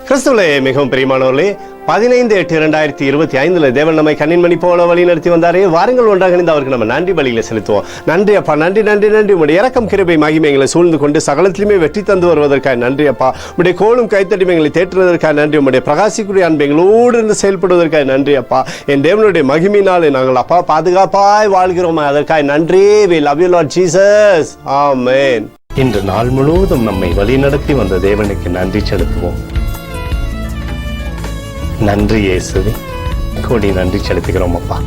கிறிஸ்துவிலே மிகவும் பிரியமானவர்களே, 15/8/2025 தேவன் நம்மை கண்ணின்மணி போல வழி நடத்தி வந்தாரே. வாருங்கள் ஒன்றாக இணைந்து அவருக்கு நம்ம நன்றி பலிகளை செலுத்துவோம். நன்றி அப்பா, நன்றி நன்றி நன்றி. உடைய இரக்கம் கிருபை மகிமை எங்களை சூழ்ந்து கொண்டு சகலத்திலுமே வெற்றி தந்து வருவதற்காக நன்றி அப்பா. உடைய கோலும் கைத்தட்டி எங்களை தேற்றுவதற்காக நன்றி. உடைய பிரகாசிக்குரிய அன்பு எங்களோடு இருந்து செயல்படுவதற்காக நன்றி அப்பா. என் தேவனுடைய மகிமையினாலே நாங்கள் அப்பா பாதுகாப்பாய் வாழ்கிறோம், அதற்காக நன்றி. We love you Lord Jesus. Amen. இன்று நாள் முழுவதும் நம்மை வழிநடத்தி வந்த தேவனுக்கு நன்றி செலுத்துவோம். நன்றி இயேசுவே, கோடி நன்றி செலுத்துகிறோம் அப்பா.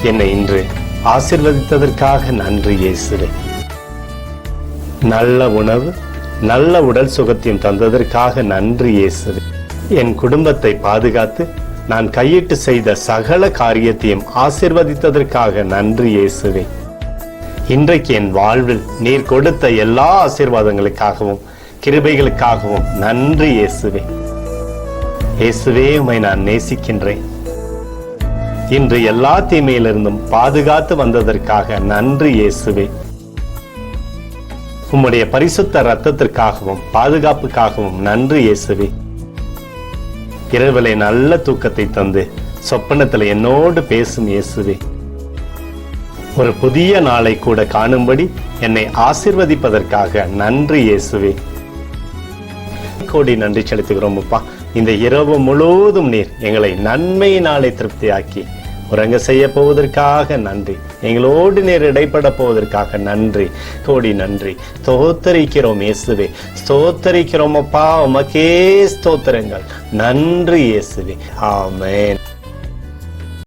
என்னை இன்று ஆசீர்வதித்ததற்காக நன்றி இயேசுவே. நல்ல உணவு, நல்ல உடல் சுகத்தையும் தந்ததற்காக நன்றி இயேசுவே. என் குடும்பத்தை பாதுகாத்து நான் கையிட்டு செய்த சகல காரியத்தையும் ஆசீர்வதித்ததற்காக நன்றி இயேசுவே. இன்றைக்கு என் வாழ்வில் நீர் கொடுத்த எல்லா ஆசீர்வாதங்களுக்காகவும் கிருபைகளுக்காகவும் நன்றி இயேசுவே. இயேசுவே, உம்மை நான் நேசிக்கின்றேன். இன்று எல்லா தீமையிலிருந்தும் பாதுகாத்து வந்ததற்காக நன்றி இயேசுவே. உம்முடைய பரிசுத்த இரத்தத்திற்காகவும் பாதுகாப்புக்காகவும் நன்றி இயேசுவே. இரவிலே நல்ல தூக்கத்தை தந்து சொப்பனத்தில் என்னோடு பேசும் இயேசுவே. ஒரு புதிய நாளை கூட காணும்படி என்னை ஆசீர்வதிப்பதற்காக நன்றி இயேசுவே. கோடி நன்றி செலுத்துகிறோம் அப்பா. இந்த இரவு முழுவதும் நீர் எங்களை நன்மையினாலே திருப்தியாக்கி உறங்க செய்ய போவதற்காக நன்றி. எங்களோடு நீர் இடைப்பட போவதற்காக நன்றி. கோடி நன்றி. ஸ்தோத்தரிக்கிறோம் இயேசுவே, ஸ்தோத்தரிக்கிறோம் அப்பா. உமக்கே ஸ்தோத்திரங்கள். நன்றி இயேசுவே. ஆமென்.